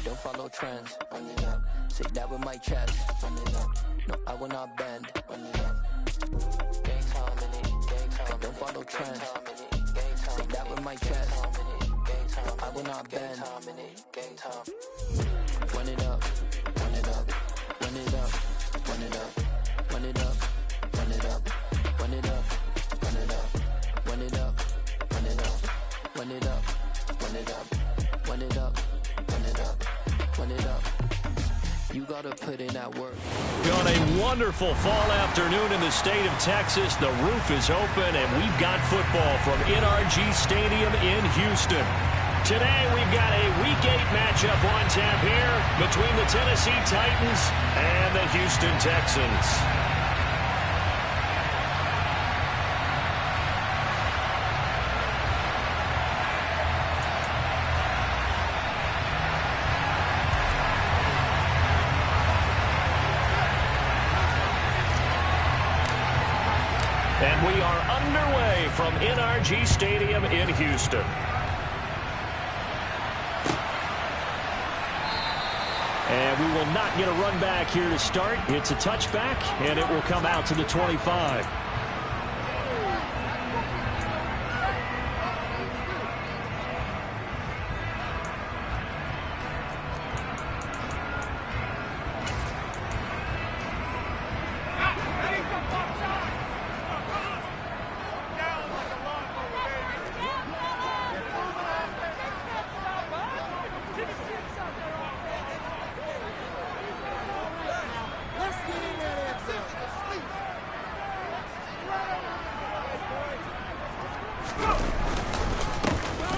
don't follow trends. Run it up. Say that with my chest. Run it up. No, I will not bend. Run it up. Gang time in it. Gang time. I don't follow trends. Say that with my chest. No, I will not bend. Gang time. Run it up. Run it up. Run it up. Run it up. Run it up. Run it up. Run it up. Run it up. Run it up. Run it up. Run it up. Run it up. Run it up. Run it up. Run it up. You gotta put in that work. On a wonderful fall afternoon in the state of Texas, the roof is open and we've got football from NRG Stadium in Houston. Today we've got a Week 8 matchup on tap here between the Tennessee Titans and the Houston Texans. And we are underway from NRG Stadium in Houston. And we will not get a run back here to start. It's a touchback, and it will come out to the 25.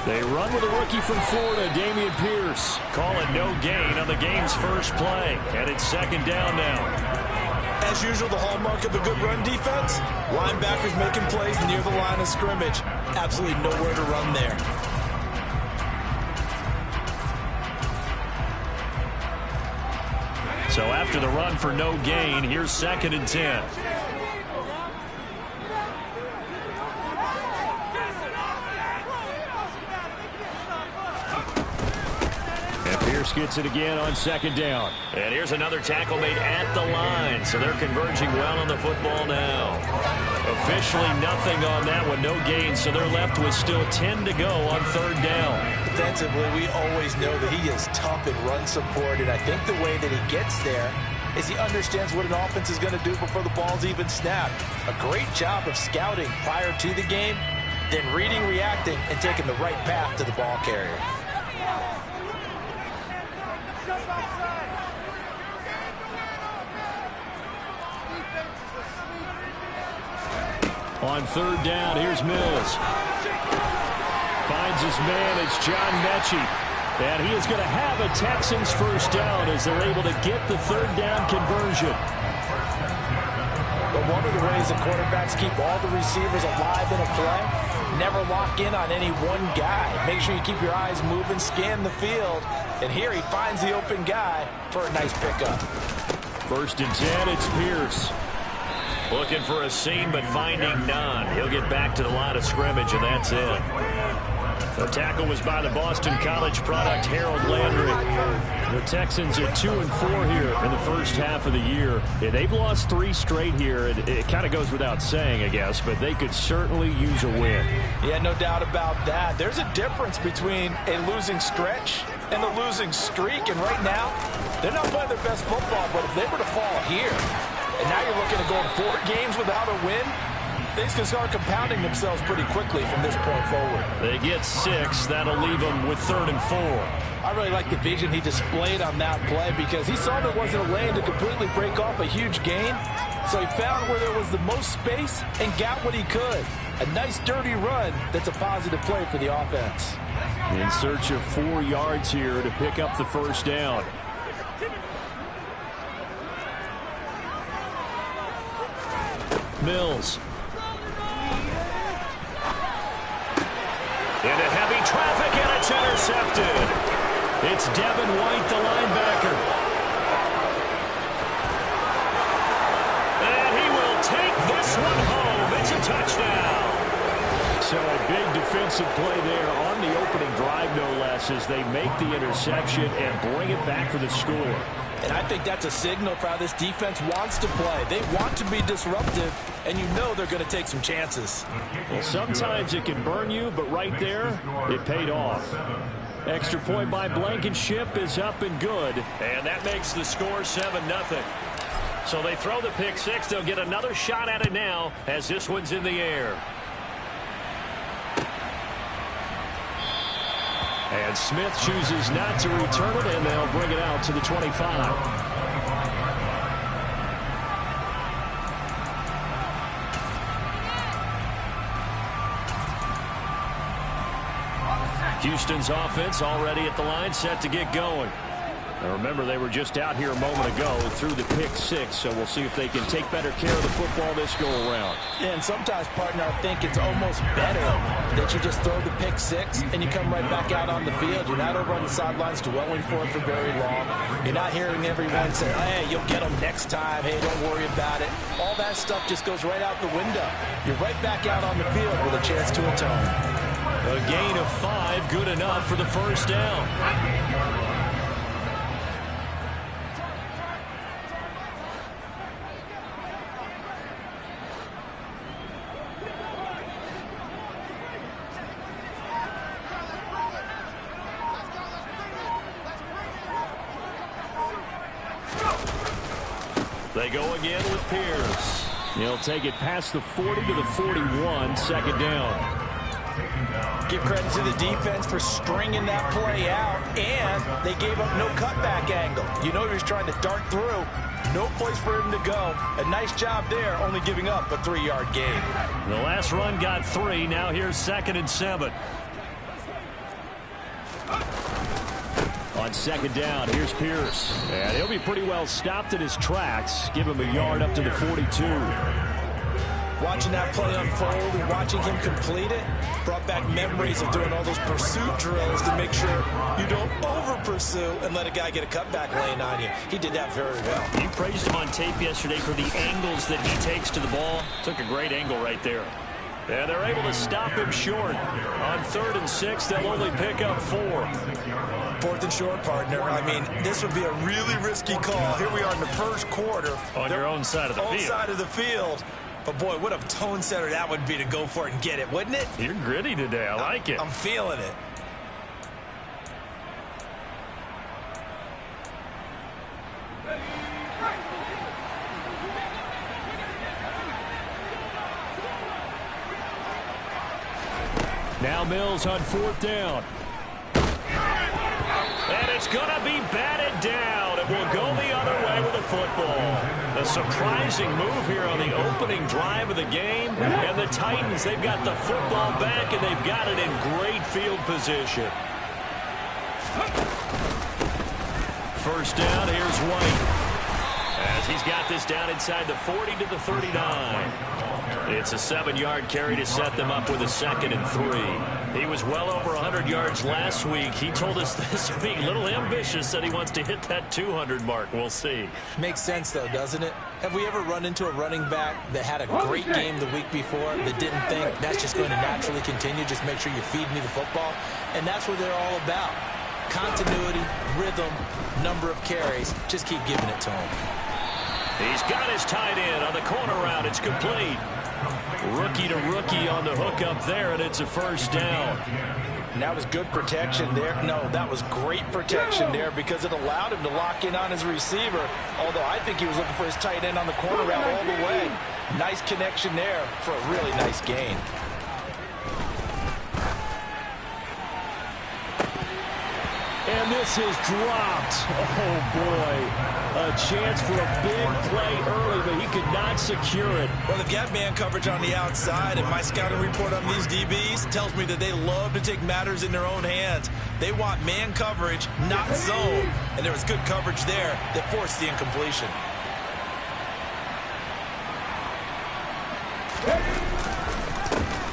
They run with a rookie from Florida, Dameon Pierce. Call it no gain on the game's first play. And it's second down now. As usual, the hallmark of a good run defense, linebackers making plays near the line of scrimmage. Absolutely nowhere to run there. So after the run for no gain, here's 2nd and 10. Pierce gets it again on 2nd down. And here's another tackle made at the line, so they're converging well on the football now. Officially nothing on that one, no gain, so they're left with still 10 to go on 3rd down. Defensively, we always know that he is tough in run support, and I think the way that he gets there is he understands what an offense is going to do before the ball's even snapped. A great job of scouting prior to the game, then reading, reacting, and taking the right path to the ball carrier. On 3rd down, here's Mills. Finds his man, it's John Mechie. And he is going to have a Texans first down as they're able to get the 3rd down conversion. But one of the ways that quarterbacks keep all the receivers alive in a play, never lock in on any one guy. Make sure you keep your eyes moving, scan the field. And here he finds the open guy for a nice pickup. 1st and 10, it's Pierce. Looking for a seam, but finding none. He'll get back to the line of scrimmage, and that's it. The tackle was by the Boston College product, Harold Landry. The Texans are 2-4 here in the first half of the year. Yeah, they've lost 3 straight here. It kind of goes without saying, I guess, but they could certainly use a win. Yeah, no doubt about that. There's a difference between a losing stretch and a losing streak, and right now, they're not playing their best football, but if they were to fall here, and now you're looking at going 4 games without a win, things can start compounding themselves pretty quickly from this point forward. They get 6. That'll leave them with 3rd and 4. I really like the vision he displayed on that play because he saw there wasn't a lane to completely break off a huge gain. So he found where there was the most space and got what he could. A nice dirty run that's a positive play for the offense. In search of 4 yards here to pick up the first down. Mills. Into heavy traffic, and it's intercepted. It's Devin White, the linebacker. And he will take this one home. It's a touchdown. So a big defensive play there on the opening drive, no less, as they make the interception and bring it back for the score. And I think that's a signal for how this defense wants to play. They want to be disruptive, and you know they're going to take some chances. Well, sometimes it can burn you, but right there, it paid off. Extra point by Blankenship is up and good. And that makes the score 7-0. So they throw the pick six. They'll get another shot at it now as this one's in the air. And Smith chooses not to return it, and they'll bring it out to the 25. Houston's offense already at the line, set to get going. Now remember, they were just out here a moment ago through the pick six, so we'll see if they can take better care of the football this go-around. Yeah, and sometimes, partner, I think it's almost better that you just throw the pick six and you come right back out on the field. You're not over on the sidelines dwelling for it for very long. You're not hearing everyone say, hey, you'll get them next time. Hey, don't worry about it. All that stuff just goes right out the window. You're right back out on the field with a chance to atone. A gain of 5, good enough for the first down. They go again with Pierce. He'll take it past the 40 to the 41, second down. Give credit to the defense for stringing that play out, and they gave up no cutback angle. You know he was trying to dart through. No place for him to go. A nice job there, only giving up a 3-yard gain. The last run got 3. Now here's 2nd and 7. On second down, here's Pierce. And he'll be pretty well stopped in his tracks. Give him a yard up to the 42. Watching that play unfold and watching him complete it brought back memories of doing all those pursuit drills to make sure you don't over-pursue and let a guy get a cutback laying on you. He did that very well. You praised him on tape yesterday for the angles that he takes to the ball. Took a great angle right there. And they're able to stop him short. On 3rd and 6, they'll only pick up 4. 4th and short, partner. I mean, this would be a really risky call. Here we are in the first quarter. On your own side of the field. Own side of the field. But, boy, what a tone setter that would be to go for it and get it, wouldn't it? You're gritty today. I like it. I'm feeling it. Now Mills on 4th down. And it's going to be batted down. It will go the other way with the football. A surprising move here on the opening drive of the game. And the Titans, they've got the football back, and they've got it in great field position. First down, here's White. As he's got this down inside the 40 to the 39. It's a 7-yard carry to set them up with a 2nd and 3. He was well over 100 yards last week. He told us this week, a little ambitious, that he wants to hit that 200 mark. We'll see. Makes sense, though, doesn't it? Have we ever run into a running back that had a great game the week before that didn't think that's just going to naturally continue? Just make sure you feed me the football. And that's what they're all about. Continuity, rhythm, number of carries. Just keep giving it to him. He's got his tight end on the corner route. It's complete. Rookie to rookie on the hook up there, and it's a first down. And that was good protection there. No, that was great protection there because it allowed him to lock in on his receiver. Although I think he was looking for his tight end on the corner route all the way. Nice connection there for a really nice gain. And this is dropped. Oh, boy. A chance for a big play early, but he could not secure it. Well, they've got man coverage on the outside, and my scouting report on these DBs tells me that they love to take matters in their own hands. They want man coverage, not zone. And there was good coverage there that forced the incompletion.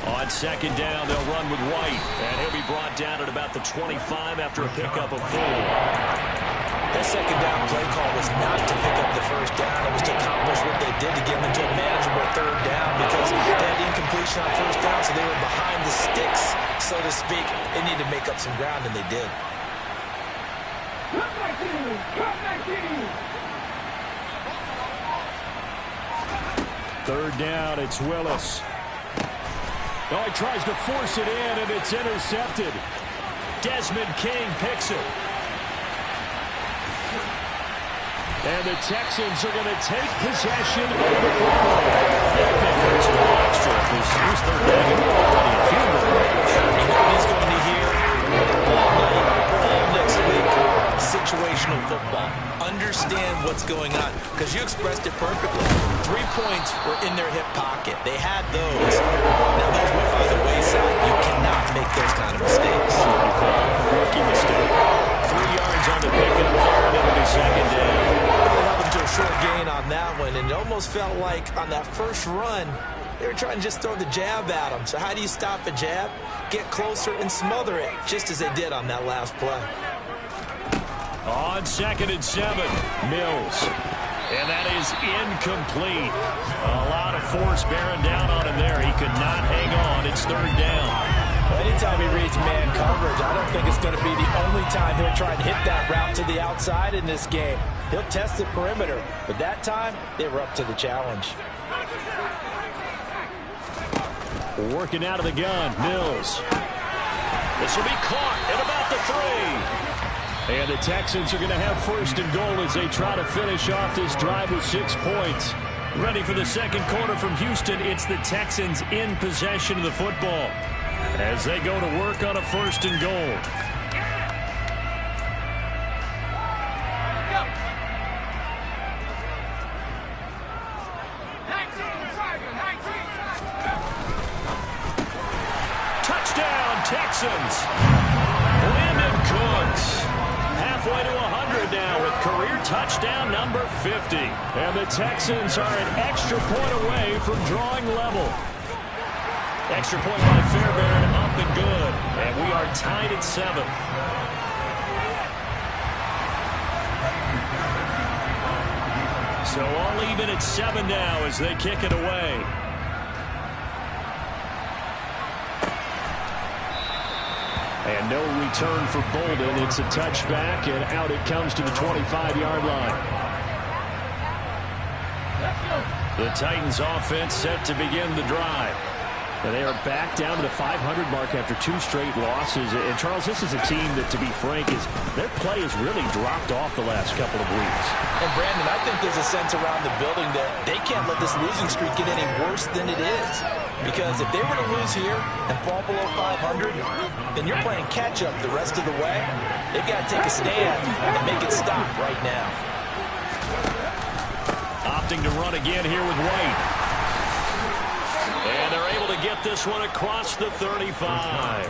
On second down, they'll run with White, and he'll be brought down at about the 25 after a pickup of 4. This second down play call was not to pick up the first down. It was to accomplish what they did to get them into a manageable third down because they had incompletion on first down, so they were behind the sticks, so to speak. They needed to make up some ground, and they did. Third down, it's Willis. Oh, he tries to force it in, and it's intercepted. Desmond King picks it. And the Texans are going to take possession of the football. Yeah, I think there's no extra because here's third down. You're already in field goal range. You know what he's going to hear all night, all next week? Situational football. Understand what's going on because you expressed it perfectly. 3 points were in their hip pocket. They had those. Now, those went by the wayside. You cannot make those kind of mistakes. Rookie mistake. 3 yards on the pickup there, and it'll be second down. To a short gain on that one, and it almost felt like on that first run they were trying to just throw the jab at him. So how do you stop a jab? Get closer and smother it, just as they did on that last play. On 2nd and 7, Mills, and that is incomplete. A lot of force bearing down on him there. He could not hang on. It's third down. Anytime he reads man coverage, I don't think it's going to be the only time he'll try and hit that route to the outside in this game. He'll test the perimeter, but that time, they were up to the challenge. Working out of the gun, Mills. This will be caught at about the 3. And the Texans are going to have 1st and goal as they try to finish off this drive with 6 points. Ready for the second quarter from Houston, it's the Texans in possession of the football as they go to work on a 1st and goal. Touchdown, Texans. Landon Cooks. Halfway to 100 now with career touchdown number 50. And the Texans are an extra point away from drawing level. Extra point by Fairbairn, up and good. And we are tied at 7. So all even at 7 now as they kick it away. And no return for Bolden. It's a touchback, and out it comes to the 25-yard line. The Titans offense set to begin the drive. And they are back down to the 500 mark after 2 straight losses. And, Charles, this is a team that, to be frank, their play has really dropped off the last couple of weeks. And, Brandon, I think there's a sense around the building that they can't let this losing streak get any worse than it is. Because if they were to lose here and fall below 500, then you're playing catch-up the rest of the way. They've got to take a stand and make it stop right now. Opting to run again here with White. And they're able to get this one across the 35.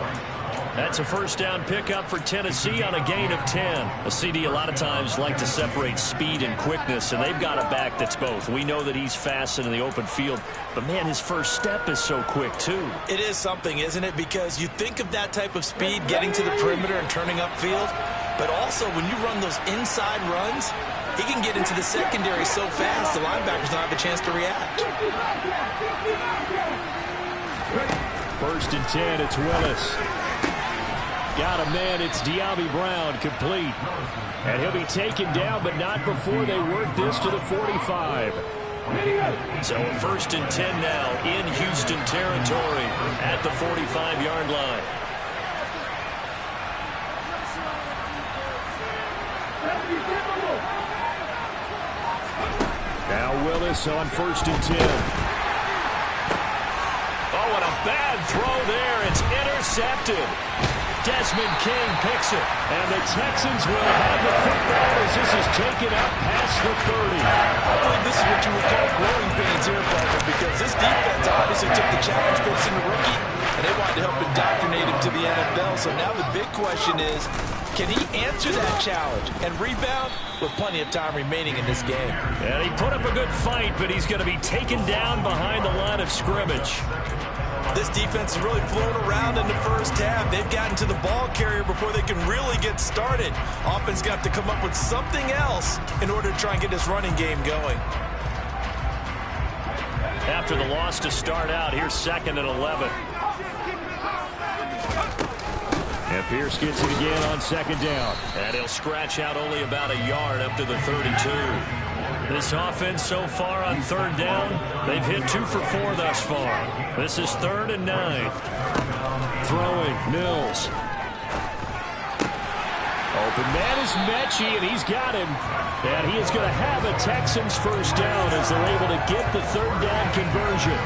That's a first down pickup for Tennessee on a gain of 10. A CD a lot of times like to separate speed and quickness, and they've got a back that's both. We know that he's fast in the open field, but, man, his first step is so quick, too. It is something, isn't it? Because you think of that type of speed getting to the perimeter and turning upfield, but also when you run those inside runs, he can get into the secondary so fast the linebackers don't have a chance to react. 1st and 10, it's Willis. Got a man, it's Diaby Brown, complete. And he'll be taken down, but not before they work this to the 45. So 1st and 10 now in Houston territory at the 45-yard line. Now Willis on 1st and 10. Oh, and a bad throw there. It's intercepted. Desmond King picks it. And the Texans will have the football as this is taken up past the 30. I believe this is what you would call growing pains here, Parker, because this defense obviously took the challenge facing the rookie, and they wanted to help indoctrinate him to the NFL. So now the big question is, can he answer that challenge and rebound with plenty of time remaining in this game? And he put up a good fight, but he's going to be taken down behind the line of scrimmage. This defense is really flown around in the first half. They've gotten to the ball carrier before they can really get started. Offense got to come up with something else in order to try and get this running game going. After the loss to start out, here's 2nd and 11. And Pierce gets it again on 2nd down. And he'll scratch out only about a yard up to the 32. This offense so far on 3rd down, they've hit 2 for 4 thus far. This is 3rd and 9. Throwing, Mills. Open man is Mechie, and he's got him. And he is going to have a Texans first down as they're able to get the 3rd down conversion.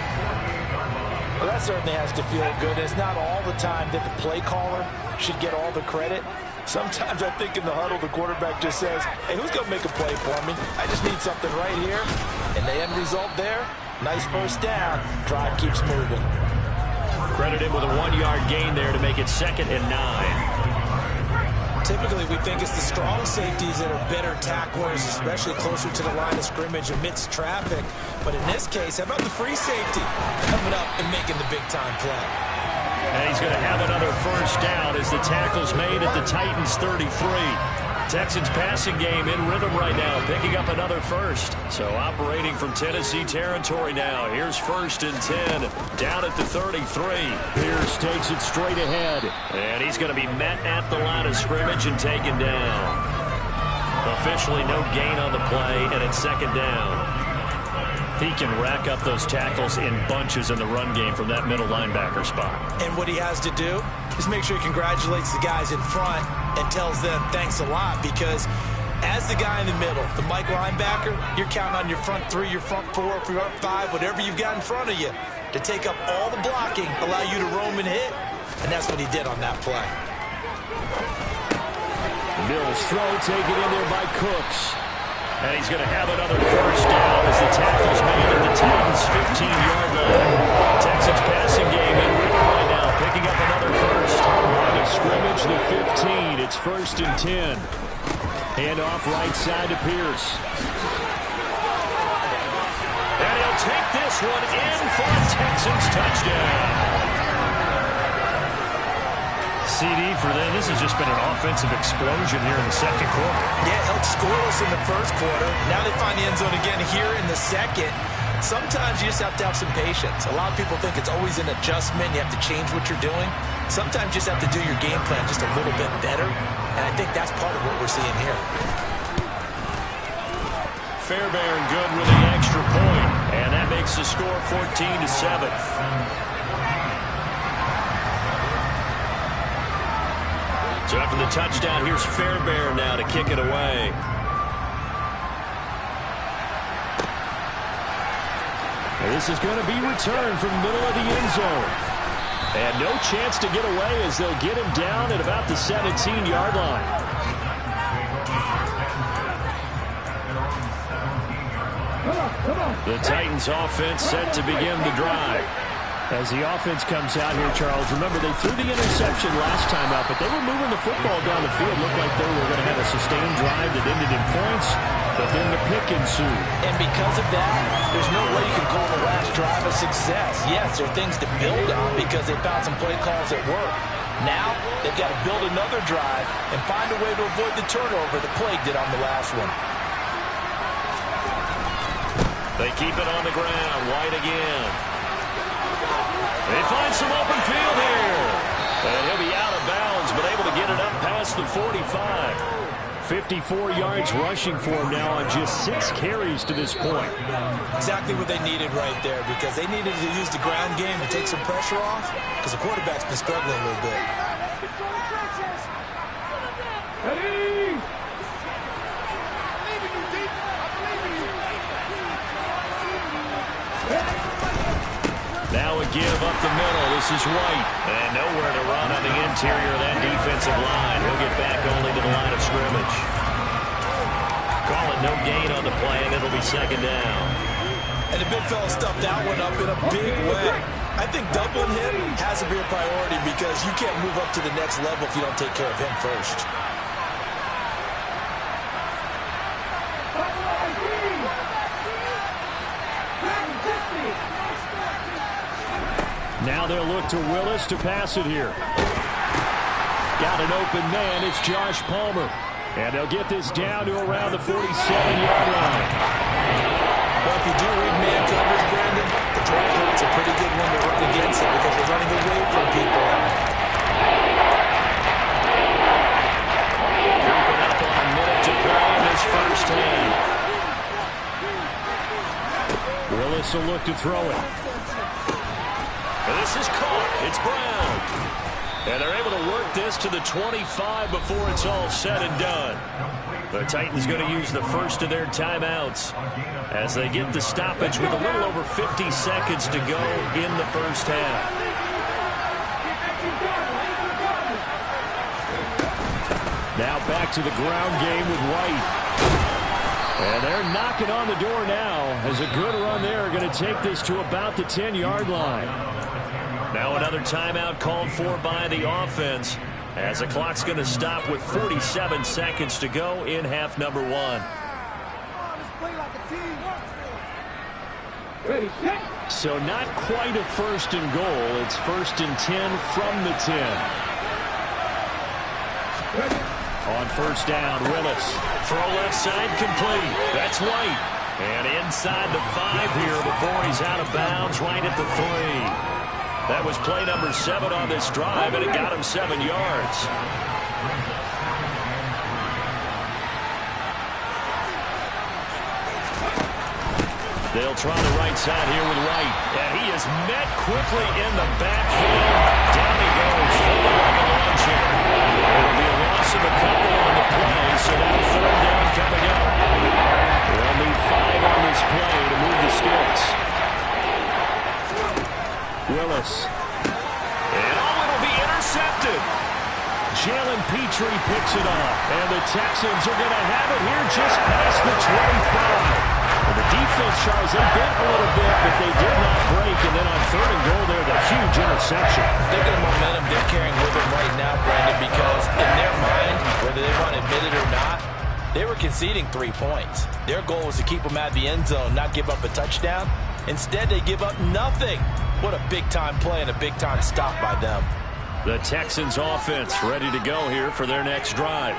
Well, that certainly has to feel good. It's not all the time that the play caller should get all the credit. Sometimes I think in the huddle, the quarterback just says, hey, who's going to make a play for me? I just need something right here. And the end result there, nice first down. Drive keeps moving. Credit him with a 1-yard gain there to make it 2nd and 9. Typically, we think it's the strong safeties that are better tacklers, especially closer to the line of scrimmage amidst traffic. But in this case, how about the free safety coming up and making the big-time play? And he's going to have another first down as the tackle's made at the Titans 33. Texans passing game in rhythm right now, picking up another first. So operating from Tennessee territory now. Here's 1st and 10, down at the 33. Pierce takes it straight ahead. And he's going to be met at the line of scrimmage and taken down. Officially no gain on the play, and it's 2nd down. He can rack up those tackles in bunches in the run game from that middle linebacker spot. And what he has to do is make sure he congratulates the guys in front and tells them thanks a lot, because as the guy in the middle, the Mike linebacker, you're counting on your front 3, your front 4, your front 5, whatever you've got in front of you to take up all the blocking, allow you to roam and hit, and that's what he did on that play. Mills throw taken in there by Cooks. And he's going to have another first down as the tackle's made at the Titans' 15-yard line. Texans passing game in rhythm right now, picking up another first. Line of scrimmage, the 15. It's 1st and 10. Hand off right side to Pierce. And he'll take this one in for a Texans touchdown. CD for them. This has just been an offensive explosion here in the 2nd quarter. Yeah, held scoreless in the 1st quarter. Now they find the end zone again here in the 2nd. Sometimes you just have to have some patience. A lot of people think it's always an adjustment. You have to change what you're doing. Sometimes you just have to do your game plan just a little bit better. And I think that's part of what we're seeing here. Fairbairn good with the extra point. And that makes the score 14-7. So after the touchdown, here's Fairbairn now to kick it away. And this is going to be returned from the middle of the end zone. And no chance to get away as they'll get him down at about the 17-yard line. The Titans offense set to begin the drive. As the offense comes out here, Charles, remember they threw the interception last time out, but they were moving the football down the field. Looked like they were going to have a sustained drive that ended in points, but then the pick ensued. And because of that, there's no way you can call the last drive a success. Yes, there are things to build on because they found some play calls that work. Now, they've got to build another drive and find a way to avoid the turnover that plagued it on the last one. They keep it on the ground. White again. They find some open field here. And he'll be out of bounds, but able to get it up past the 45. 54 yards rushing for him now on just 6 carries to this point. Exactly what they needed right there, because they needed to use the ground game to take some pressure off, because the quarterback's been struggling a little bit. Now a give up the middle. This is White. And nowhere to run on the interior of that defensive line. He'll get back only to the line of scrimmage. Call it no gain on the play, and it'll be 2nd down. And the big fella stuffed that one up in a big way. I think doubling him has to be a priority because you can't move up to the next level if you don't take care of him first. Now they'll look to Willis to pass it here. Got an open man. It's Josh Palmer. And they'll get this down to around the 47-yard line. Well, if you do read man coverage, Brandon, the drag route's a pretty good one to run against it because you're running away from people. Creeping up on a minute to play in this first half. Willis will look to throw it. And this is caught. It's Brown. And they're able to work this to the 25 before it's all said and done. The Titans going to use the first of their timeouts as they get the stoppage with a little over 50 seconds to go in the first half. Now back to the ground game with White. And they're knocking on the door now as a good run there are going to take this to about the 10-yard line. Now another timeout called for by the offense as the clock's going to stop with 47 seconds to go in half number one. So not quite a first and goal. It's first and 10 from the 10. On first down, Willis. Throw left side complete. That's White. And inside the 5 here before he's out of bounds right at the 3. That was play number 7 on this drive, and it got him 7 yards. They'll try the right side here with White. And he is met quickly in the backfield. Down he goes, full like a lawn chair. It'll be a loss of a couple on the play, so now third down coming up. They'll need 5 on this play to move the sticks. Willis. And it'll be intercepted. Jalen Petrie picks it off. And the Texans are going to have it here just past the 25. Well, the defense, Charles, they bent a little bit, but they did not break. And then on third and goal there, the huge interception. Think of the momentum they're carrying with them right now, Brandon, because in their mind, whether they want to admit it or not, they were conceding 3 points. Their goal was to keep them out of the end zone, not give up a touchdown. Instead, they give up nothing. What a big-time play and a big-time stop by them. The Texans offense ready to go here for their next drive.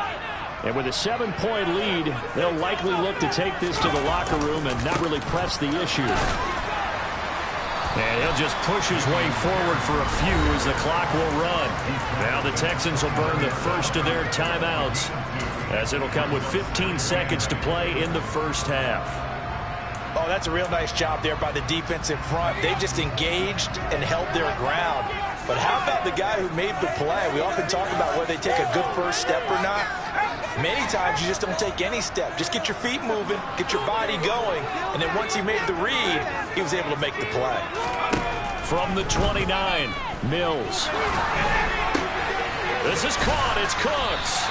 And with a 7-point lead, they'll likely look to take this to the locker room and not really press the issue. And he'll just push his way forward for a few as the clock will run. Now the Texans will burn the first of their timeouts as it'll come with 15 seconds to play in the first half. Oh, that's a real nice job there by the defense in front. They just engaged and held their ground. But how about the guy who made the play? We often talk about whether they take a good first step or not. Many times you just don't take any step. Just get your feet moving, get your body going, and then once he made the read, he was able to make the play. From the 29, Mills. This is caught. It's Cooks.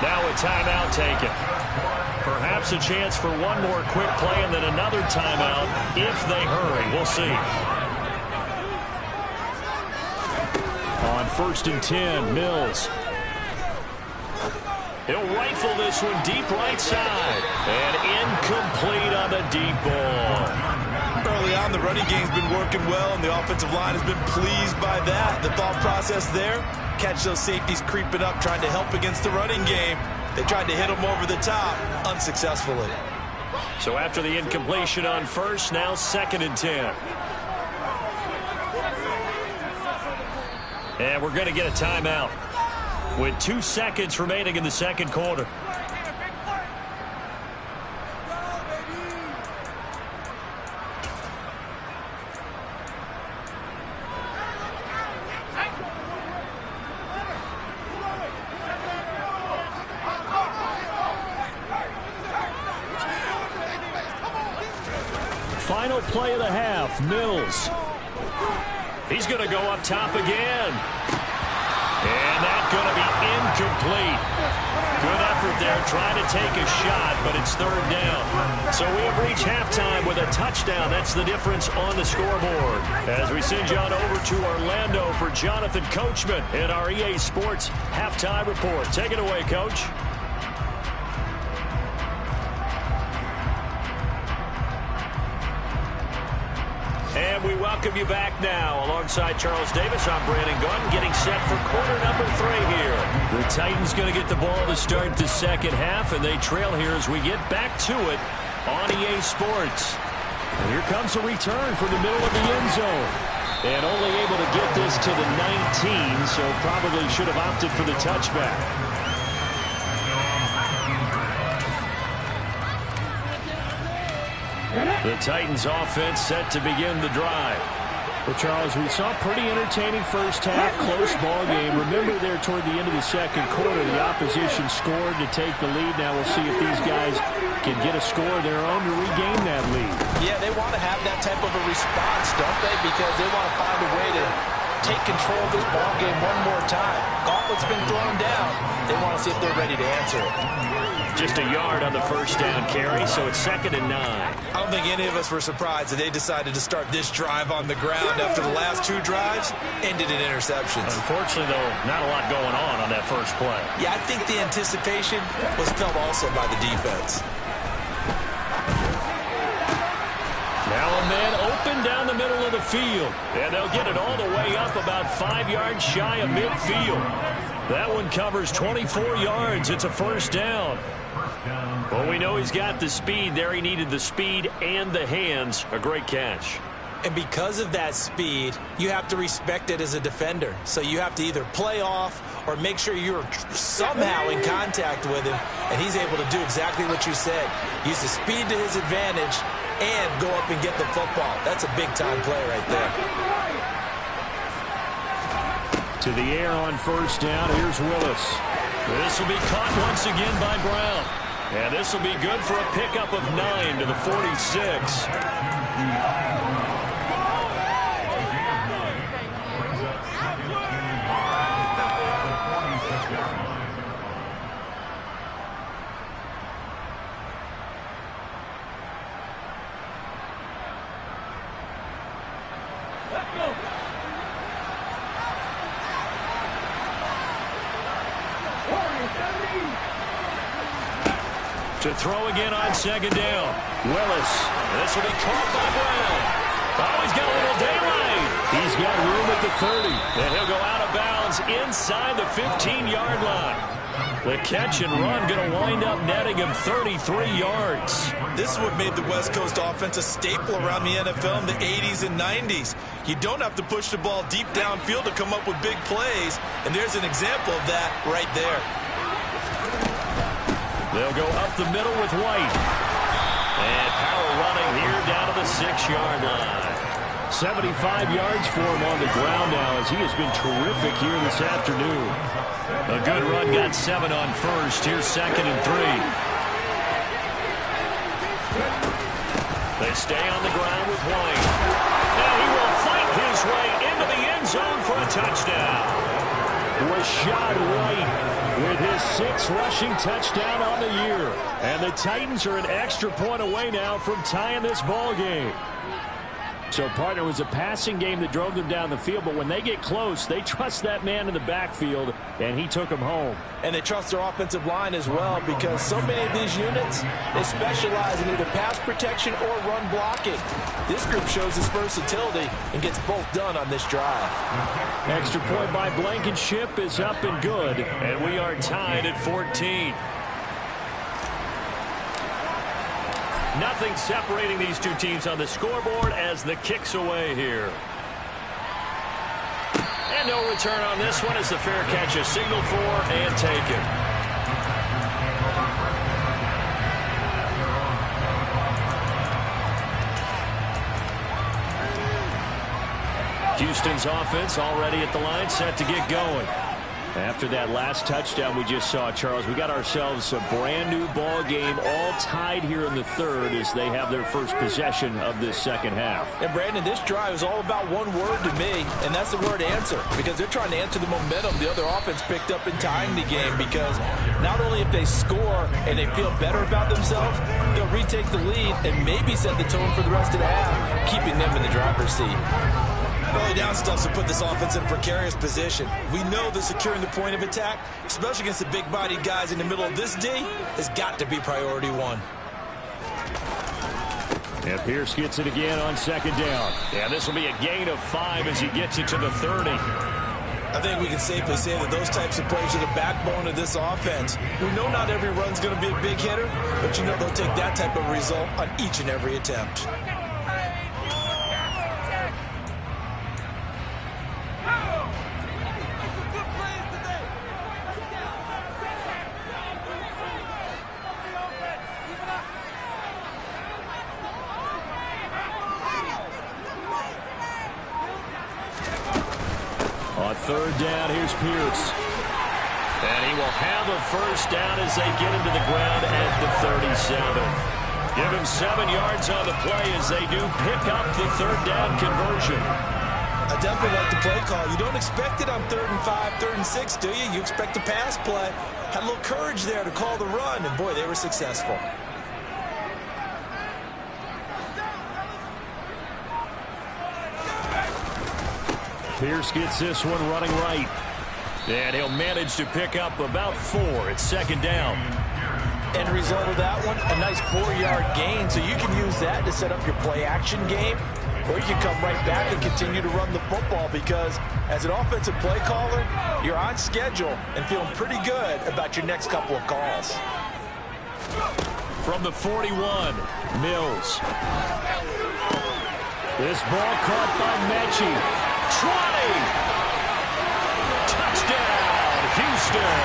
Now a timeout taken. Perhaps a chance for one more quick play and then another timeout if they hurry. We'll see. On first and 10, Mills. He'll rifle this one deep right side. And incomplete on the deep ball. Early on, the running game's been working well, and the offensive line has been pleased by that. The thought process there, catch those safeties creeping up, trying to help against the running game. They tried to hit them over the top, unsuccessfully. So after the incompletion on first, now second and 10. And we're going to get a timeout with 2 seconds remaining in the second quarter. Final play of the half, Mills. He's going to go up top again. And that's going to be incomplete. Good effort there trying to take a shot, but it's third down. So we have reached halftime with a touchdown. That's the difference on the scoreboard. As we send you on over to Orlando for Jonathan Coachman in our EA Sports Halftime Report. Take it away, Coach. And we welcome you back now. Alongside Charles Davis, I'm Brandon Gaudin, getting set for quarter number 3 here. The Titans going to get the ball to start the second half, and they trail here as we get back to it on EA Sports. And here comes a return from the middle of the end zone. And only able to get this to the 19, so probably should have opted for the touchback. The Titans offense set to begin the drive. Well, Charles, we saw a pretty entertaining first half, close ball game. Remember there toward the end of the second quarter, the opposition scored to take the lead. Now we'll see if these guys can get a score of their own to regain that lead. Yeah, they want to have that type of a response, don't they? Because they want to find a way to take control of this ball game one more time. Gauntlet's been thrown down. They want to see if they're ready to answer it. Just a yard on the first down carry, so it's 2nd and 9. I don't think any of us were surprised that they decided to start this drive on the ground after the last 2 drives ended in interceptions. Unfortunately, though, not a lot going on that first play. Yeah, I think the anticipation was felt also by the defense. Now a man open down the middle of the field, and they'll get it all the way up about 5 yards shy of midfield. That one covers 24 yards. It's a first down. Well, we know he's got the speed there. He needed the speed and the hands. A great catch. And because of that speed, you have to respect it as a defender. So you have to either play off or make sure you're somehow in contact with him, and he's able to do exactly what you said. Use the speed to his advantage and go up and get the football. That's a big-time play right there. To the air on first down. Here's Willis. This will be caught once again by Brown. And this will be good for a pickup of 9 to the 46. To throw again on second down. Willis. This will be caught by Brown. Oh, he's got a little daylight. He's got room at the 30. And he'll go out of bounds inside the 15-yard line. The catch and run going to wind up netting him 33 yards. This is what made the West Coast offense a staple around the NFL in the 80s and 90s. You don't have to push the ball deep downfield to come up with big plays. And there's an example of that right there. They'll go up the middle with White. And power running here down to the 6-yard line. 75 yards for him on the ground now as he has been terrific here this afternoon. A good run, got 7 on first. Here's 2nd and 3. They stay on the ground with White. Now he will fight his way into the end zone for a touchdown. Rashad White with his 6th rushing touchdown on the year. And the Titans are an extra point away now from tying this ball game. So, partner, it was a passing game that drove them down the field, but when they get close, they trust that man in the backfield, and he took them home. And they trust their offensive line as well, because so many of these units, they specialize in either pass protection or run blocking. This group shows its versatility and gets both done on this drive. Extra point by Blankenship is up and good, and we are tied at 14. Nothing separating these two teams on the scoreboard as the kick's away here. And no return on this one as the fair catch is signaled for and taken. Houston's offense already at the line, set to get going. After that last touchdown we just saw, Charles, we got ourselves a brand new ball game, all tied here in the third as they have their first possession of this second half. And Brandon, this drive is all about one word to me, and that's the word answer, because they're trying to answer the momentum the other offense picked up in tying the game, because not only if they score and they feel better about themselves, they'll retake the lead and maybe set the tone for the rest of the half, keeping them in the driver's seat. Early down stuffs will put this offense in a precarious position. We know that securing the point of attack, especially against the big-bodied guys in the middle of this D, has got to be priority one. And Pierce gets it again on second down. Yeah, this will be a gain of 5 as he gets it to the 30. I think we can safely say that those types of plays are the backbone of this offense. We know not every run's going to be a big hitter, but you know they'll take that type of result on each and every attempt. On third down, here's Pierce. And he will have a first down as they get him to the ground at the 37. Give him 7 yards on the play as they do pick up the third down conversion. I definitely like the play call. You don't expect it on 3rd and 5, 3rd and 6, do you? You expect a pass play. Had a little courage there to call the run, and boy, they were successful. Pierce gets this one running right. And he'll manage to pick up about 4 at second down. End result of that one, a nice 4-yard gain, so you can use that to set up your play-action game, or you can come right back and continue to run the football because as an offensive play caller, you're on schedule and feeling pretty good about your next couple of calls. From the 41, Mills. This ball caught by Mechie. 20! Touchdown, Houston!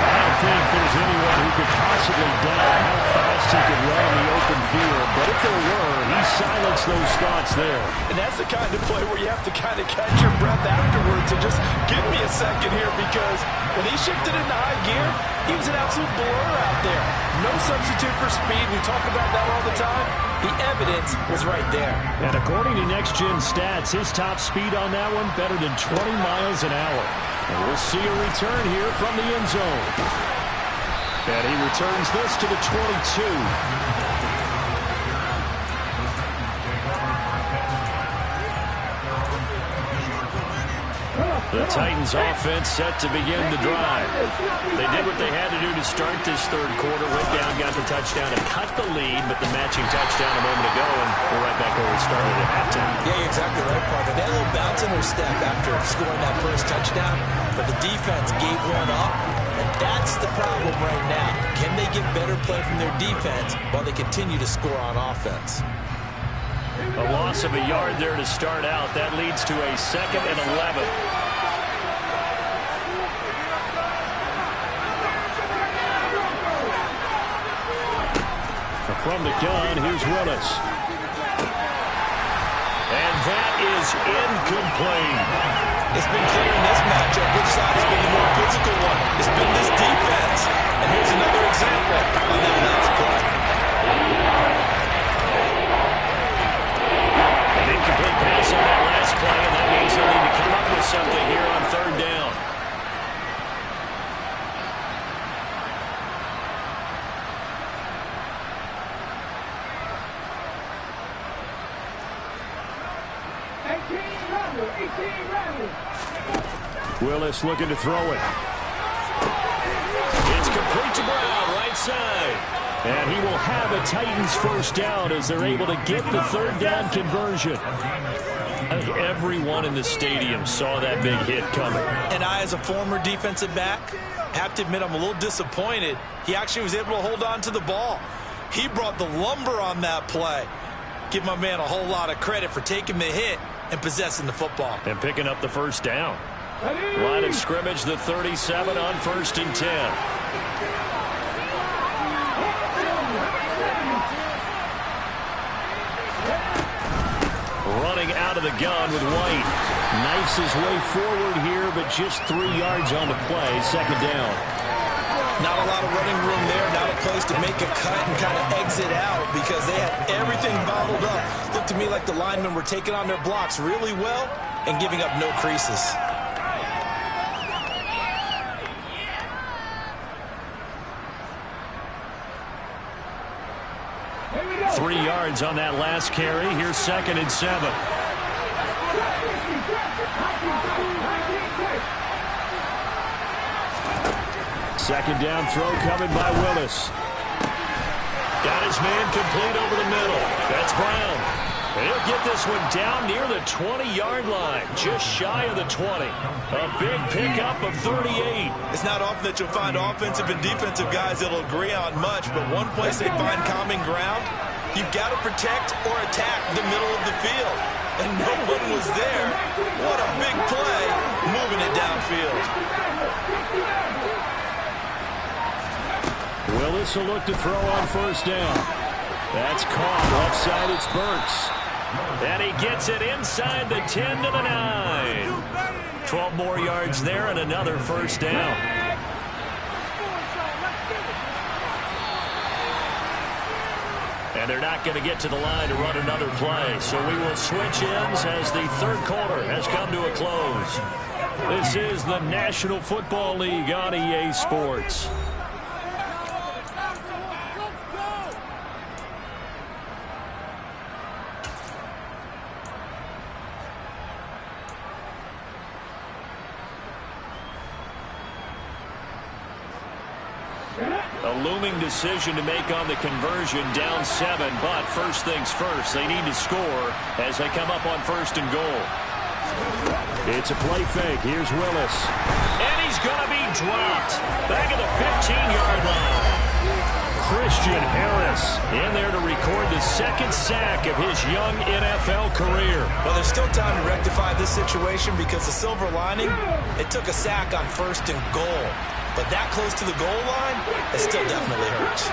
I don't think there's anyone who could possibly doubt how fast he could run in the open field, but if there were, he silenced those thoughts there. And that's the kind of play where you have to kind of catch your breath afterwards and just give me a second here because when he shifted into high gear, he was an absolute blur out there. No substitute for speed. We talk about that all the time. The evidence was right there. And according to Next Gen Stats, his top speed on that one better than 20 miles an hour. And we'll see a return here from the end zone. And he returns this to the 22. The Titans offense set to begin the drive. They did what they had to do to start this third quarter. Went down, got the touchdown, and cut the lead, but the matching touchdown a moment ago, and we're right back where we started at halftime. Yeah, you're exactly right, Parker. They had a little bounce in their step after scoring that first touchdown, but the defense gave one up, and that's the problem right now. Can they get better play from their defense while they continue to score on offense? A loss of a yard there to start out. That leads to a 2nd and 11. From the gun, here's Willis. And that is incomplete. It's been clear in this matchup which side has been the more physical one. It's been this defense. And here's another example on that last play. An incomplete pass on that last play, and that means they'll need to come up with something here on third down. Willis looking to throw it. It's complete to Brown, right side. And he will have a Titans first down as they're able to get the third down conversion. I think everyone in the stadium saw that big hit coming. And I, as a former defensive back, have to admit I'm a little disappointed. He actually was able to hold on to the ball. He brought the lumber on that play. Give my man a whole lot of credit for taking the hit and possessing the football. And picking up the first down. Line of scrimmage, the 37 on 1st and 10. Running out of the gun with White. Knifes his way forward here, but just 3 yards on the play. 2nd down. Not a lot of running room there. Not a place to make a cut and kind of exit out because they had everything bottled up. Looked to me like the linemen were taking on their blocks really well and giving up no creases. 3 yards on that last carry. Here's 2nd and 7. Second down throw coming by Willis. Got his man complete over the middle. That's Brown. And he'll get this one down near the 20-yard line, just shy of the 20. A big pickup of 38. It's not often that you'll find offensive and defensive guys that'll agree on much, but one place they find common ground, you've got to protect or attack the middle of the field. And no one was there. What a big play, moving it downfield. Willis will look to throw on first down. That's caught. Left side, it's Burks. And he gets it inside the 10 to the 9. 12 more yards there and another first down. And they're not going to get to the line to run another play. So we will switch ends as the third quarter has come to a close. This is the National Football League on EA Sports. A looming decision to make on the conversion, down 7, but first things first, they need to score as they come up on first and goal. It's a play fake. Here's Willis. And he's going to be dropped back at the 15-yard line. Christian Harris in there to record the second sack of his young NFL career. Well, there's still time to rectify this situation because the silver lining, it took a sack on first and goal. But that close to the goal line, it still definitely hurts.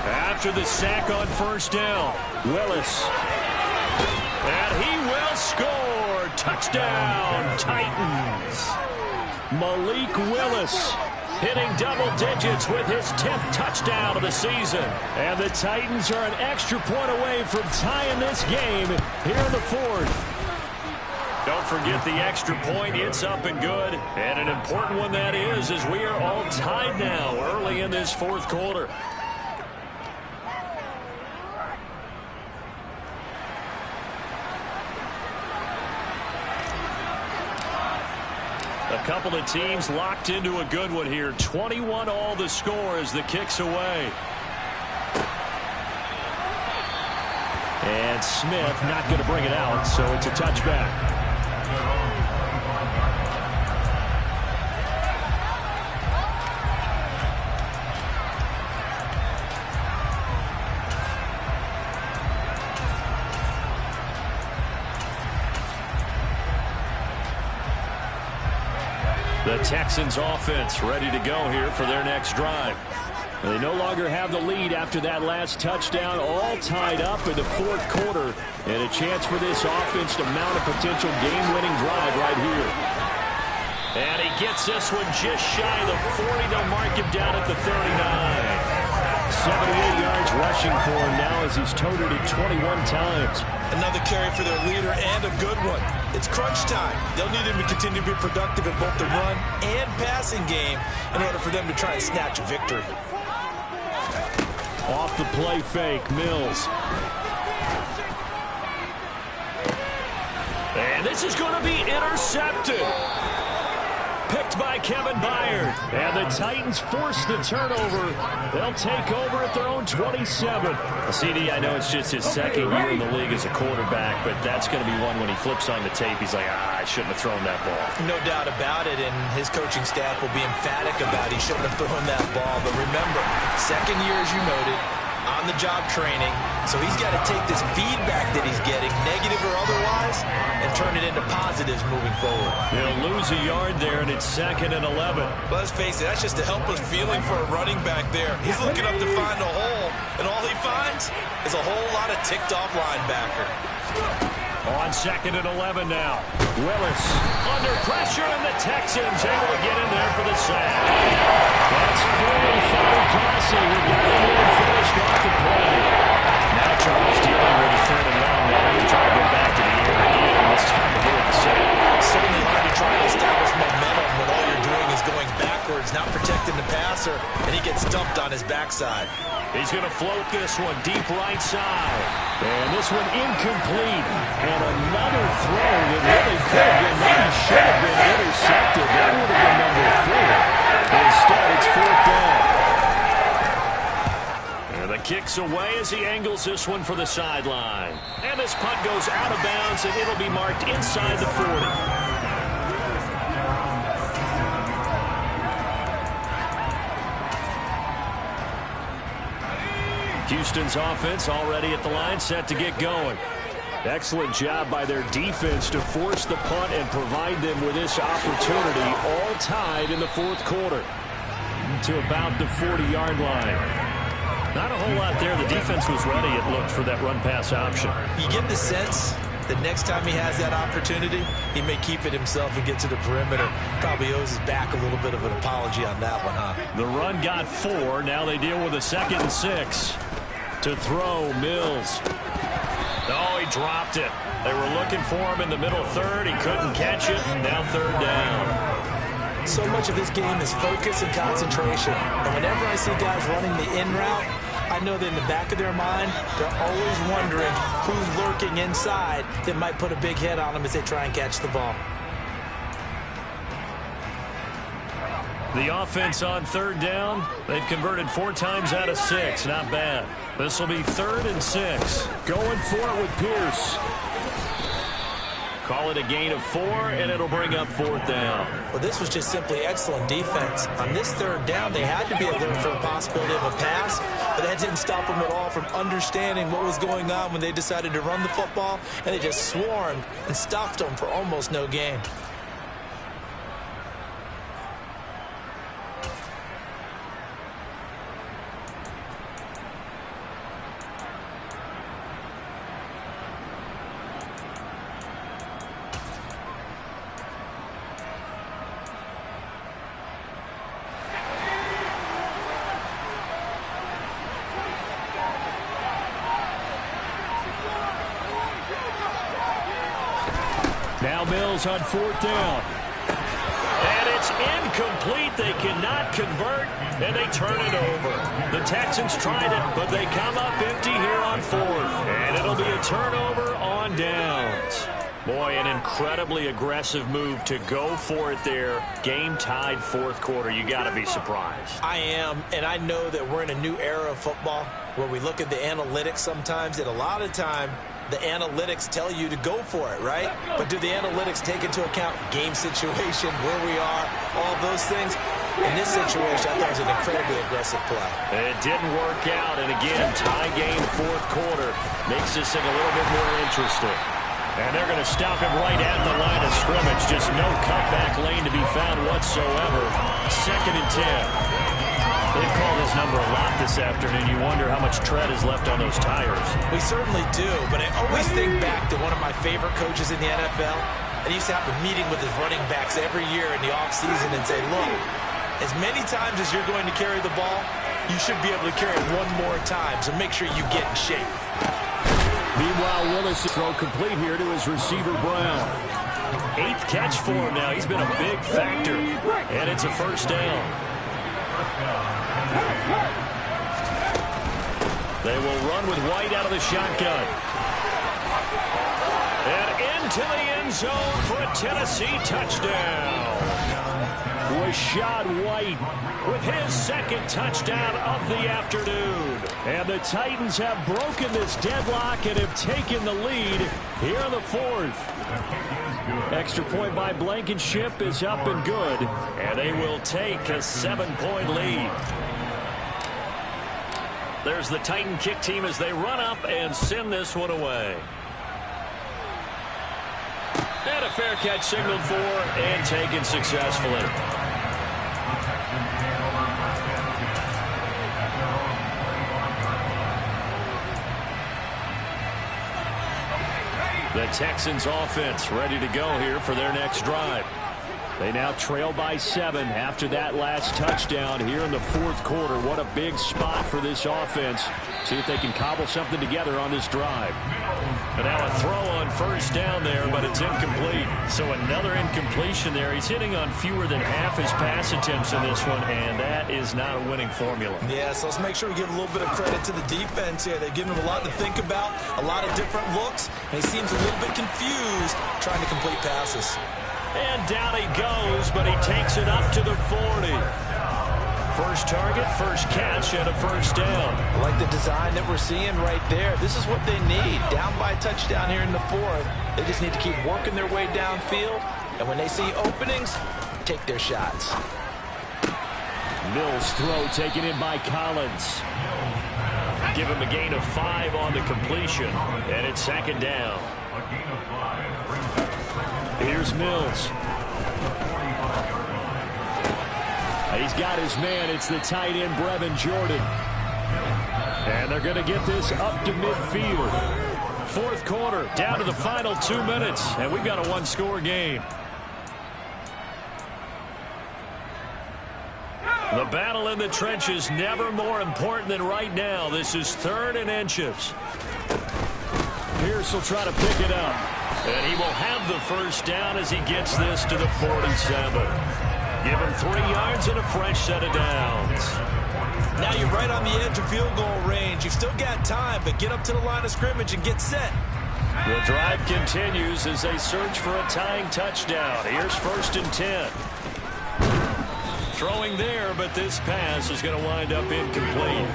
After the sack on first down, Willis. and he will score. Touchdown, Titans. Malik Willis Hitting double digits with his 10th touchdown of the season. And the Titans are an extra point away from tying this game here in the fourth. Don't forget the extra point. It's up and good. And an important one that is, as we are all tied now early in this fourth quarter. A couple of teams locked into a good one here. 21 all the score as the kick's away. And Smith not going to bring it out, so it's a touchback. The Texans offense ready to go here for their next drive. They no longer have the lead after that last touchdown, all tied up in the fourth quarter. And a chance for this offense to mount a potential game-winning drive right here. And he gets this one just shy of the 40. They'll mark him down at the 39. 78 yards rushing for him now as he's toted it 21 times. Another carry for their leader and a good one. It's crunch time. They'll need him to continue to be productive in both the run and passing game in order for them to try and snatch a victory. Off the play fake, Mills. And this is going to be intercepted. Picked by Kevin Byard. And the Titans force the turnover. They'll take over at their own 27. CD, I know it's just his second year in the league as a quarterback, but that's going to be one when he flips on the tape. He's like, I shouldn't have thrown that ball. No doubt about it, and his coaching staff will be emphatic about he shouldn't have thrown that ball. But remember, second year, as you noted, on-the-job training, so he's got to take this feedback that he's getting, negative or otherwise, and turn it into positives moving forward. He'll lose a yard there, and it's 2nd and 11. Let's face it, that's just a helpless feeling for a running back there. He's looking up to find a hole, and all he finds is a whole lot of ticked-off linebacker. On 2nd and 11 now. Willis under pressure, and the Texans able to get in there for the sack. That's fully foul passing. We got him in finished off the play. Now Charles dealing with a 3rd and long now. He's trying to go back to the air again. This time to avoid the sack. Certainly hard to try to establish momentum when all you're doing is going backwards, not protecting the passer, and he gets dumped on his backside. He's going to float this one deep right side. And this one incomplete. And another throw that really could have been, maybe should have been intercepted. That would have been number 4. looks away as he angles this one for the sideline. And this punt goes out of bounds, and it'll be marked inside the 40. Houston's offense already at the line, set to get going. Excellent job by their defense to force the punt and provide them with this opportunity, all tied in the fourth quarter to about the 40-yard line. Not a whole lot there. The defense was ready, it looked, for that run-pass option. You get the sense that next time he has that opportunity, he may keep it himself and get to the perimeter. Probably owes his back a little bit of an apology on that one, huh? The run got 4. Now they deal with a 2nd and 6. To throw, Mills. Oh, he dropped it. They were looking for him in the middle third. He couldn't catch it. Now 3rd down. So much of this game is focus and concentration. And whenever I see guys running the in route, I know that in the back of their mind, they're always wondering who's lurking inside that might put a big hit on them as they try and catch the ball. The offense on 3rd down. They've converted 4 times out of 6. Not bad. This will be 3rd and 6. Going for it with Pierce. Call it a gain of 4, and it'll bring up 4th down. Well, this was just simply excellent defense. On this 3rd down, they had to be alert for the possibility of a pass, but that didn't stop them at all from understanding what was going on when they decided to run the football, and they just swarmed and stopped them for almost no gain. Now Mills on 4th down. And it's incomplete. They cannot convert, and they turn it over. The Texans tried it, but they come up empty here on 4th. And it'll be a turnover on downs. Boy, an incredibly aggressive move to go for it there. Game tied 4th quarter. You got to be surprised. I am, and I know that we're in a new era of football where we look at the analytics sometimes, and a lot of time the analytics tell you to go for it, right? But do the analytics take into account game situation, where we are, all those things? In this situation, I thought it was an incredibly aggressive play. It didn't work out, and again, tie game 4th quarter makes this thing a little bit more interesting. And they're going to stop him right at the line of scrimmage. Just no cutback lane to be found whatsoever. 2nd and 10. They've called this number a lot this afternoon. You wonder how much tread is left on those tires. We certainly do, but I always think back to one of my favorite coaches in the NFL. And he used to have a meeting with his running backs every year in the offseason and say, look, as many times as you're going to carry the ball, you should be able to carry it one more time, so make sure you get in shape. Meanwhile, Willis throw complete here to his receiver, Brown. 8th catch for him now. He's been a big factor, and it's a 1st down. They will run with White out of the shotgun. And into the end zone for a Tennessee touchdown. Rashad White with his 2nd touchdown of the afternoon. And the Titans have broken this deadlock and have taken the lead here in the 4th. Extra point by Blankenship is up and good. And they will take a 7-point lead. There's the Titan kick team as they run up and send this one away. And a fair catch signaled for and taken successfully. The Texans offense ready to go here for their next drive. They now trail by 7 after that last touchdown here in the 4th quarter. What a big spot for this offense. See if they can cobble something together on this drive. And now a throw on 1st down there, but it's incomplete. So another incompletion there. He's hitting on fewer than half his pass attempts in this one, and that is not a winning formula. Yeah, so let's make sure we give a little bit of credit to the defense here. They've given him a lot to think about, a lot of different looks, and he seems a little bit confused trying to complete passes. And down he goes, but he takes it up to the 40. First target, first catch, and a first down. I like the design that we're seeing right there. This is what they need. Down by a touchdown here in the fourth. They just need to keep working their way downfield. And when they see openings, take their shots. Mills' throw taken in by Collins. Give him a gain of 5 on the completion. And it's second down. Here's Mills. He's got his man. It's the tight end, Brevin Jordan. And they're going to get this up to midfield. Fourth quarter, down to the final 2 minutes. And we've got a one-score game. The battle in the trenches never more important than right now. This is 3rd and inches. Pierce will try to pick it up. And he will have the first down as he gets this to the 47. Give him 3 yards and a fresh set of downs. Now you're right on the edge of field goal range. You've still got time, but get up to the line of scrimmage and get set. The drive continues as they search for a tying touchdown. Here's 1st and 10. Throwing there, but this pass is going to wind up incomplete.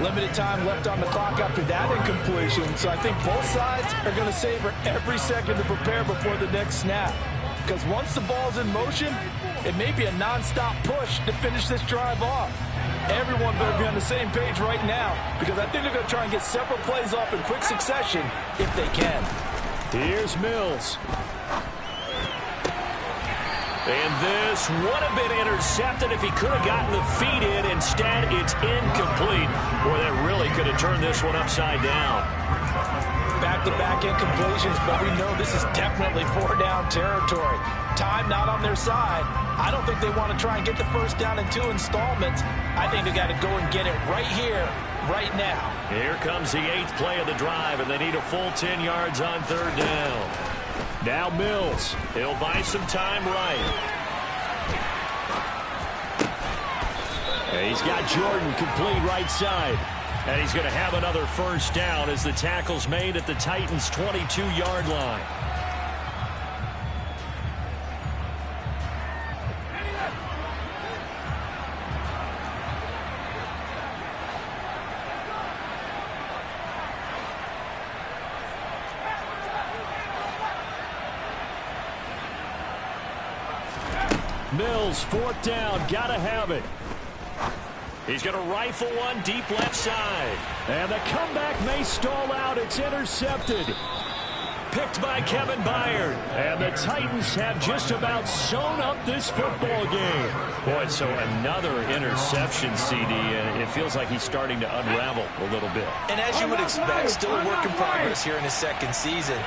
Limited time left on the clock after that incompletion, so I think both sides are going to savor every second to prepare before the next snap. Because once the ball's in motion, it may be a non-stop push to finish this drive off. Everyone better be on the same page right now, because I think they're going to try and get several plays off in quick succession if they can. Here's Mills. And this would have been intercepted if he could have gotten the feet in. Instead, it's incomplete. Boy, that really could have turned this one upside down. Back-to-back incompletions, but we know this is definitely 4-down territory. Time not on their side. I don't think they want to try and get the first down in 2 installments. I think they got to go and get it right here, right now. Here comes the 8th play of the drive, and they need a full 10 yards on 3rd down. Now Mills. He'll buy some time right. And he's got Jordan complete right side. And he's going to have another first down as the tackle's made at the Titans' 22-yard line. Mills, 4th down, gotta have it. He's going to rifle one deep left side. And the comeback may stall out. It's intercepted. Picked by Kevin Byard. And the Titans have just about sewn up this football game. Boy, so another interception, CD. And it feels like he's starting to unravel a little bit. And as you would expect, still a work in progress here in his 2nd season.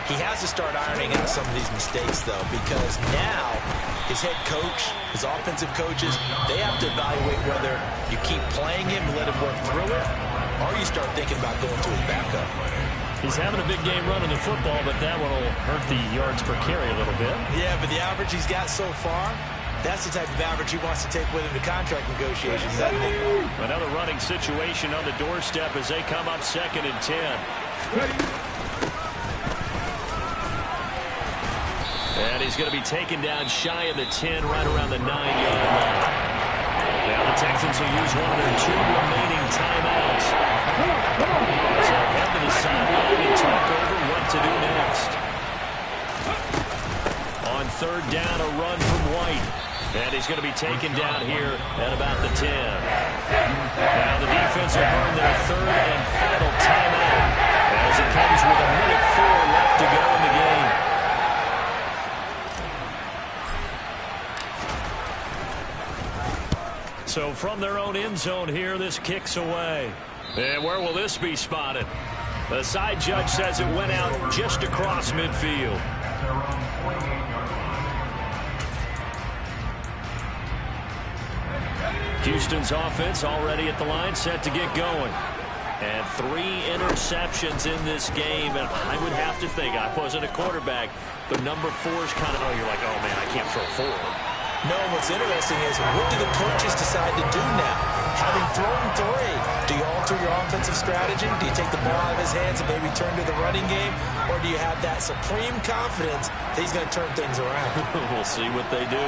He has to start ironing out some of these mistakes, though, because now his head coach, his offensive coaches, they have to evaluate whether you keep playing him and let him work through it, or you start thinking about going to his backup. He's having a big game running the football, but that one will hurt the yards per carry a little bit. Yeah, but the average he's got so far, that's the type of average he wants to take with him to contract negotiations, doesn't he? Another running situation on the doorstep as they come up 2nd and 10. And he's going to be taken down shy of the 10, right around the 9-yard line. Now the Texans will use one of their 2 remaining timeouts. So they'll head to the sideline and talk over what to do next. On 3rd down, a run from White. And he's going to be taken down here at about the 10. Now the defense will burn their 3rd and final timeout as it comes with 1:04 left to go in the game. So from their own end zone here, this kicks away. And where will this be spotted? The side judge says it went out just across midfield. Houston's offense already at the line, set to get going. And 3 interceptions in this game, and I would have to think, I wasn't a quarterback, but number 4 is kind of, you're like, oh man, I can't throw 4. No, what's interesting is, what do the coaches decide to do now? Having thrown 3, do you alter your offensive strategy? Do you take the ball out of his hands and maybe turn to the running game? Or do you have that supreme confidence that he's going to turn things around? We'll see what they do.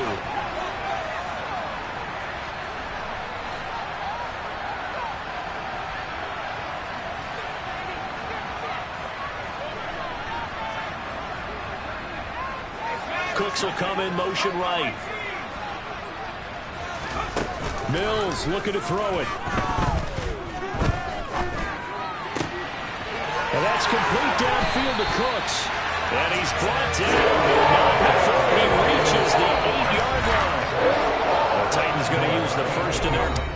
Cooks will come in motion right. Mills looking to throw it. And that's complete downfield to Cooks. And he's brought down not before he reaches the 8-yard line. The Titans going to use the first of their...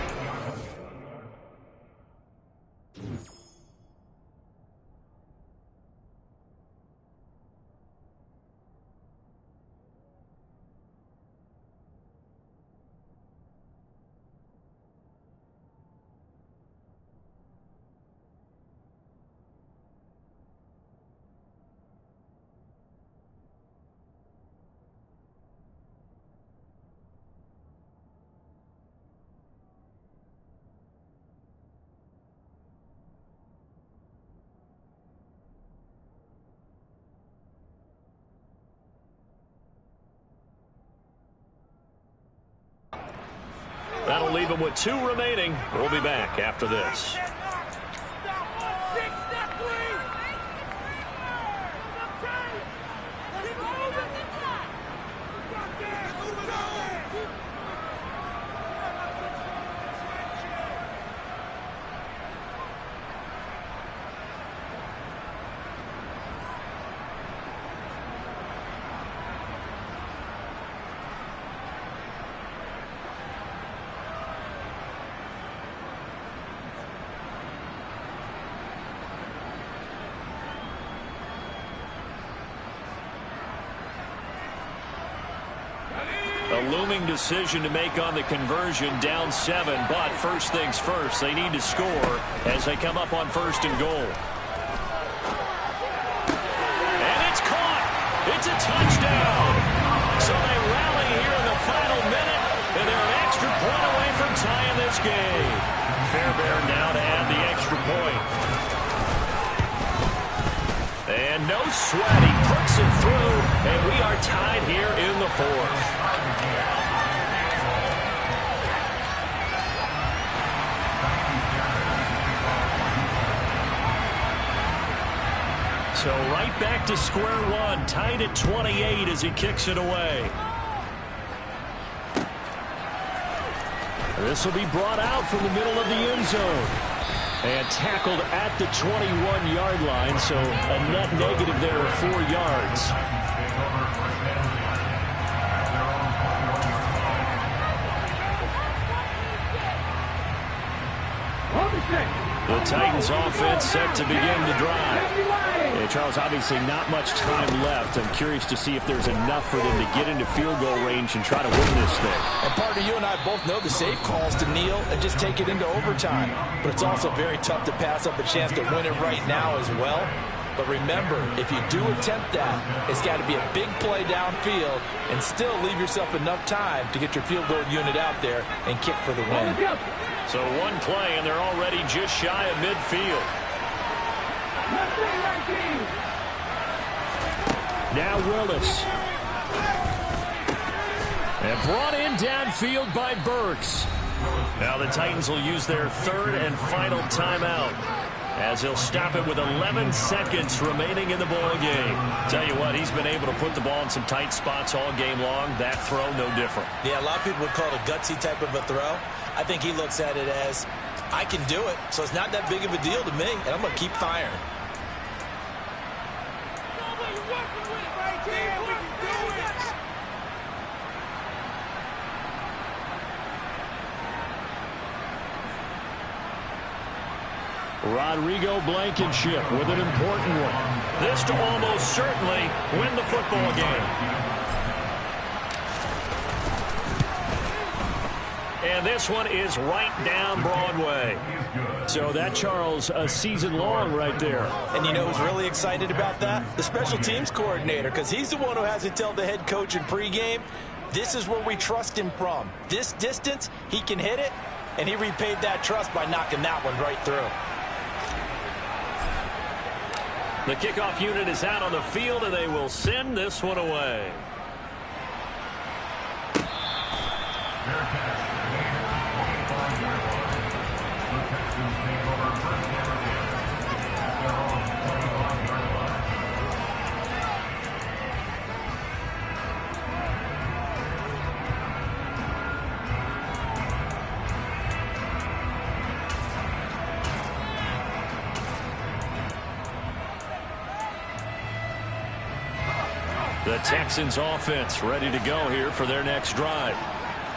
That'll leave him with 2 remaining. We'll be back after this. A looming decision to make on the conversion, down 7. But first things first, they need to score as they come up on 1st and goal. And it's caught. It's a touchdown. So they rally here in the final minute, and they're an extra point away from tying this game. Fairbairn now to add the extra point. And no sweat. He puts it through, and we are tied here in the 4th. So right back to square one, tied at 28 as he kicks it away. This will be brought out from the middle of the end zone. And tackled at the 21-yard line, so a net negative there of 4 yards. The Titans offense set to begin to drive. Yeah, Charles, obviously not much time left. I'm curious to see if there's enough for them to get into field goal range and try to win this thing. And Parker, you and I both know the safe calls to kneel and just take it into overtime. But it's also very tough to pass up a chance to win it right now as well. But remember, if you do attempt that, it's got to be a big play downfield and still leave yourself enough time to get your field goal unit out there and kick for the win. So one play, and they're already just shy of midfield. Now Willis. And brought in downfield by Burks. Now the Titans will use their 3rd and final timeout, as he'll stop it with 11 seconds remaining in the ball game. Tell you what, he's been able to put the ball in some tight spots all game long. That throw, no different. Yeah, a lot of people would call it a gutsy type of a throw. I think he looks at it as, I can do it, so it's not that big of a deal to me, and I'm going to keep firing. Rodrigo Blankenship with an important one. This to almost certainly win the football game. And this one is right down Broadway. So that, Charles, a season long right there. And you know who's really excited about that? The special teams coordinator, because he's the one who has to tell the head coach in pregame, this is where we trust him from. This distance, he can hit it, and he repaid that trust by knocking that one right through. The kickoff unit is out on the field, and they will send this one away. The Texans offense ready to go here for their next drive.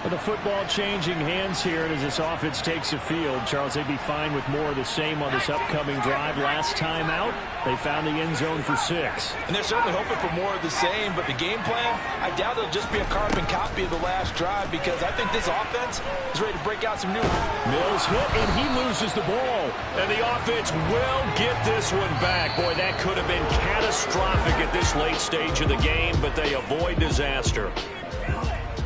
With the football changing hands here, and as this offense takes the field, Charles, they'd be fine with more of the same on this upcoming drive. Last time out, they found the end zone for 6. And they're certainly hoping for more of the same, but the game plan, I doubt it'll just be a carbon copy of the last drive, because I think this offense is ready to break out some new. Mills hit, and he loses the ball. And the offense will get this one back. Boy, that could have been catastrophic at this late stage of the game, but they avoid disaster.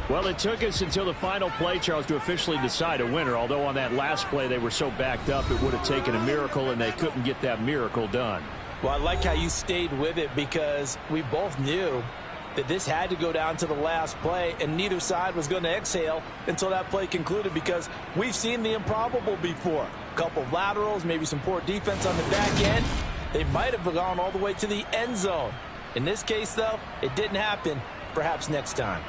Well, it took us until the final play, Charles, to officially decide a winner. Although on that last play they were so backed up, it would have taken a miracle, and they couldn't get that miracle done. Well, I like how you stayed with it, because we both knew that this had to go down to the last play, and neither side was going to exhale until that play concluded, because we've seen the improbable before. A couple of laterals, maybe some poor defense on the back end. They might have gone all the way to the end zone. In this case, though, it didn't happen. Perhaps next time.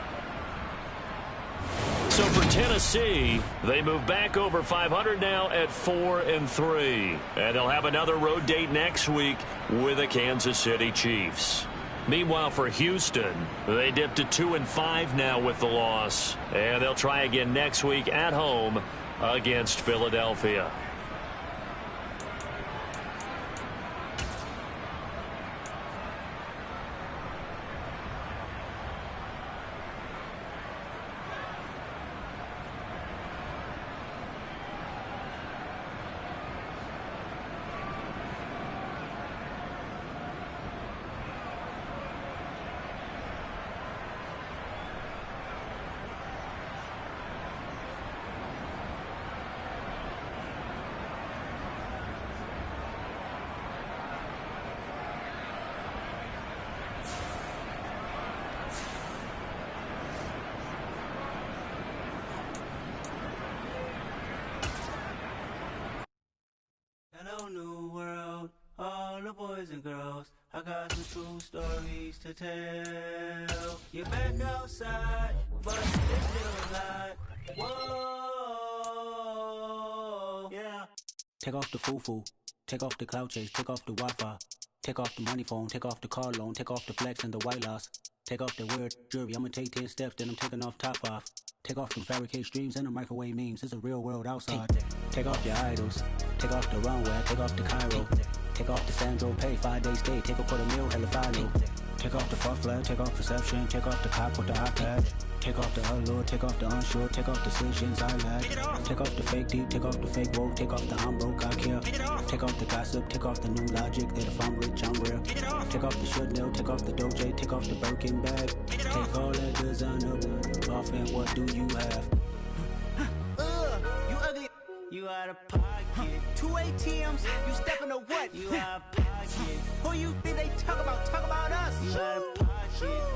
So for Tennessee, they move back over 500 now at 4-3. And they'll have another road date next week with the Kansas City Chiefs. Meanwhile, for Houston, they dipped to 2-5 now with the loss. And they'll try again next week at home against Philadelphia. Hello, new world, all the boys and girls. I got some true stories to tell. You're back outside, but it's still alive. Whoa, yeah. Take off the foo-foo, take off the cloud chase, take off the Wi-Fi, take off the money phone, take off the car loan, take off the flex and the white loss. Take off the weird jewelry, I'ma take 10 steps, then I'm taking off top off. Take off them fabricate streams and the microwave memes, it's a real world outside. Take off your idols, take off the runway, take off the Cairo. Take off the Sandro pay, 5-day stay, take a $250,000, hella final. Take off the fuck flag, take off perception, take off the cop with the iPad. Take off the allure, take off the unsure, take off decisions I lack. Take off the fake deep, take off the fake woke, take off the I'm broke, I care. Take off the gossip, take off the new logic, that if I'm rich, I'm real. Take off the should know, take off the Doja, take off the Birkin bag. Take all that designer off, and what do you have? You ugly. You out of pocket. 2 ATMs, you stepping to what? You out of pocket. Who you think they talk about us? You out of pocket.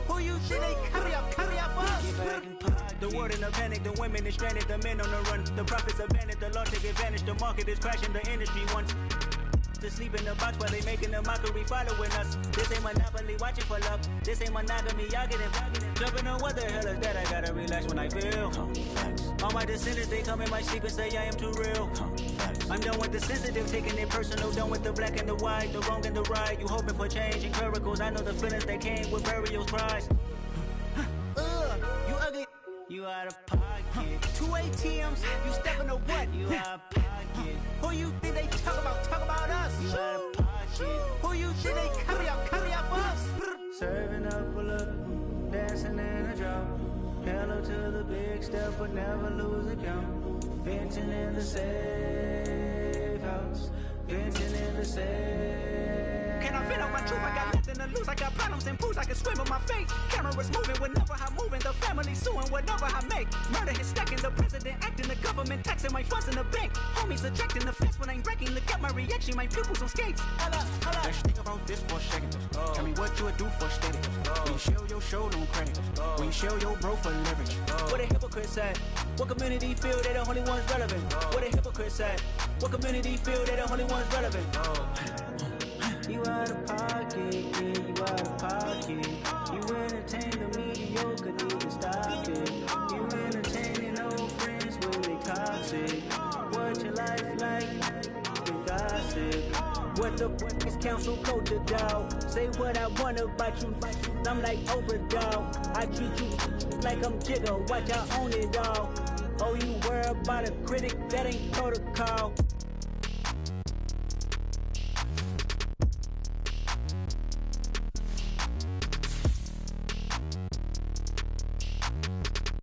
Who you think they carry up for us? Get back in pocket. The world in a panic, the women is stranded, the men on the run. The profits abandoned, the law take advantage, the market is crashing, the industry wants to sleep in the box while they making a mockery following us. This ain't monopoly, watching for love. This ain't monogamy, y'all getting jumping on what the hell is that? I gotta relax when I feel. All my descendants, they come in my sleep and say I am too real. I'm done with the sensitive, taking it personal. Done with the black and the white, the wrong and the right. You hoping for change and miracles. I know the feelings that came with burial cries. You ugly. You out of pocket. 2 ATMs, you stepping to what? You out of pocket. Who you think they talk about us? You out of pocket. Who you think they carry up for us? Serving up a look, dancing in a drought. Hello to the big step, but never lose a count. Venting in the safe house. Venting in the safe. Can I vent out my truth? I got nothing to lose. I got problems and pools. I can swim in my face. Cameras moving whenever I'm moving. The family suing whatever I make. Murder is stacking. The president acting. The government taxing my funds in the bank. Homies ejecting the fence when I'm breaking. Look at my reaction. My pupils on skates. Let's think about this for a second. Tell me what you would do for status. When you show your show, no credit. When you show your bro for leverage. What a hypocrite said. What community feel they the only ones relevant? What a hypocrite said. What community feel they the only ones relevant? You out of pocket, yeah, you out of pocket. You entertain the mediocre, need to stop it. You entertaining old friends when they toxic. What your life like? The gossip. What the fuck is council culture, dog? Say what I want about you. I'm like overdog. I treat you like I'm Jigga. Watch I own it all. Oh, you worry about a critic? That ain't protocol.